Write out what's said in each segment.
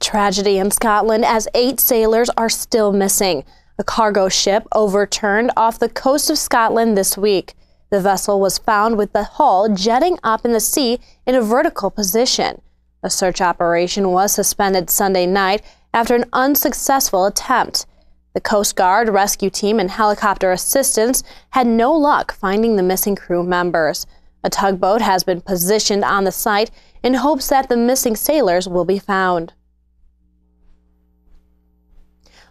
Tragedy in Scotland as 8 sailors are still missing. A cargo ship overturned off the coast of Scotland this week. The vessel was found with the hull jetting up in the sea in a vertical position. A search operation was suspended Sunday night after an unsuccessful attempt. The Coast Guard rescue team and helicopter assistance had no luck finding the missing crew members. A tugboat has been positioned on the site in hopes that the missing sailors will be found.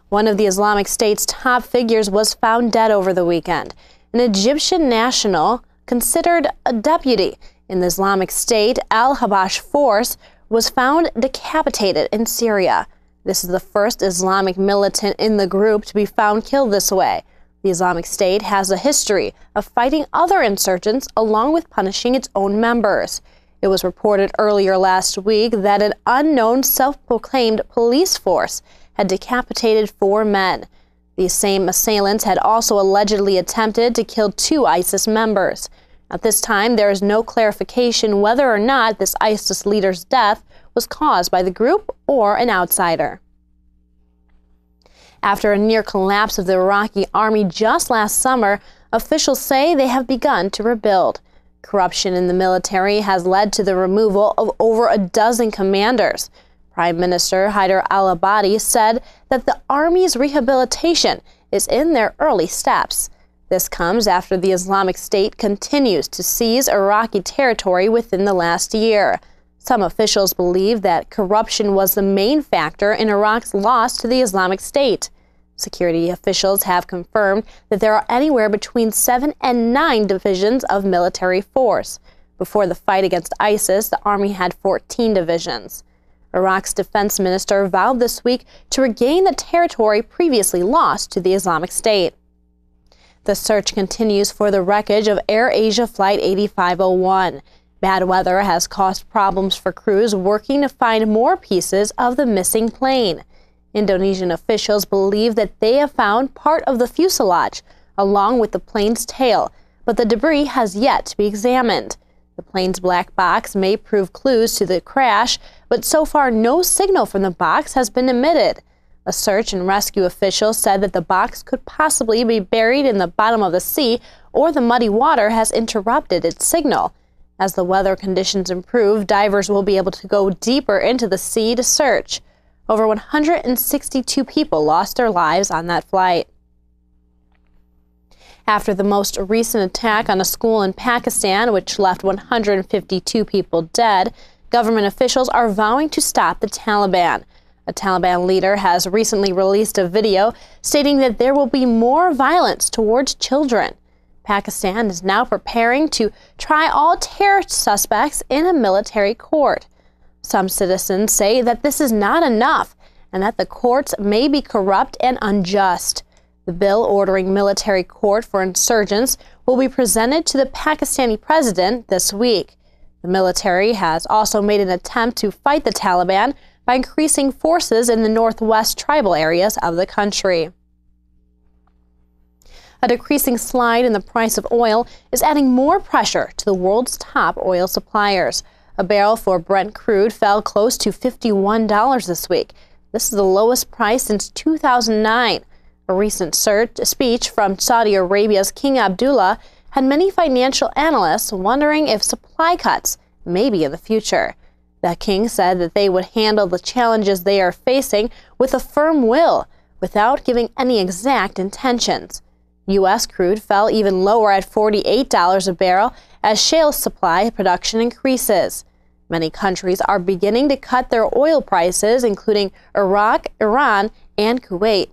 One of the Islamic State's top figures was found dead over the weekend. An Egyptian national considered a deputy in the Islamic State al-Habash force was found decapitated in Syria. This is the first Islamic militant in the group to be found killed this way. The Islamic State has a history of fighting other insurgents along with punishing its own members. It was reported earlier last week that an unknown self-proclaimed police force had decapitated 4 men. These same assailants had also allegedly attempted to kill 2 ISIS members. At this time, there is no clarification whether or not this ISIS leader's death was caused by the group or an outsider. After a near collapse of the Iraqi army just last summer, officials say they have begun to rebuild. Corruption in the military has led to the removal of over a dozen commanders. Prime Minister Haider al-Abadi said that the army's rehabilitation is in their early steps. This comes after the Islamic State continues to seize Iraqi territory within the last year. Some officials believe that corruption was the main factor in Iraq's loss to the Islamic State. Security officials have confirmed that there are anywhere between 7 and 9 divisions of military force. Before the fight against ISIS, the army had 14 divisions. Iraq's defense minister vowed this week to regain the territory previously lost to the Islamic State. The search continues for the wreckage of AirAsia Flight 8501. Bad weather has caused problems for crews working to find more pieces of the missing plane. Indonesian officials believe that they have found part of the fuselage, along with the plane's tail, but the debris has yet to be examined. The plane's black box may prove clues to the crash, but so far no signal from the box has been emitted. A search and rescue official said that the box could possibly be buried in the bottom of the sea or the muddy water has interrupted its signal. As the weather conditions improve, divers will be able to go deeper into the sea to search. Over 162 people lost their lives on that flight. After the most recent attack on a school in Pakistan, which left 152 people dead, government officials are vowing to stop the Taliban. A Taliban leader has recently released a video stating that there will be more violence towards children. Pakistan is now preparing to try all terror suspects in a military court. Some citizens say that this is not enough and that the courts may be corrupt and unjust. The bill ordering military court for insurgents will be presented to the Pakistani president this week. The military has also made an attempt to fight the Taliban by increasing forces in the northwest tribal areas of the country. A decreasing slide in the price of oil is adding more pressure to the world's top oil suppliers. A barrel for Brent crude fell close to $51 this week. This is the lowest price since 2009. A recent speech from Saudi Arabia's King Abdullah had many financial analysts wondering if supply cuts may be in the future. The king said that they would handle the challenges they are facing with a firm will, without giving any exact intentions. U.S. crude fell even lower at $48 a barrel as shale supply production increases. Many countries are beginning to cut their oil prices, including Iraq, Iran, and Kuwait.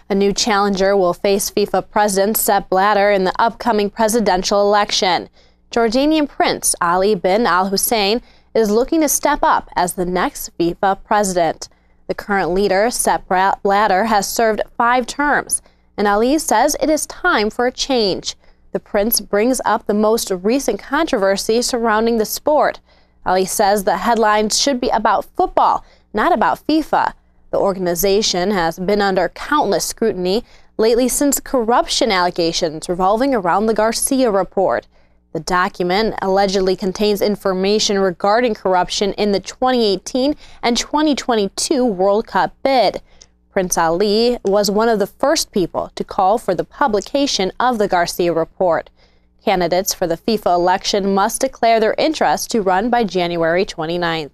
A new challenger will face FIFA President Sepp Blatter in the upcoming presidential election. Jordanian Prince Ali bin al-Hussein is looking to step up as the next FIFA president. The current leader, Sepp Blatter, has served 5 terms, and Ali says it is time for a change. The prince brings up the most recent controversy surrounding the sport. Ali says the headlines should be about football, not about FIFA. The organization has been under countless scrutiny lately since corruption allegations revolving around the Garcia report. The document allegedly contains information regarding corruption in the 2018 and 2022 World Cup bid. Prince Ali was one of the first people to call for the publication of the Garcia report. Candidates for the FIFA election must declare their interest to run by January 29th.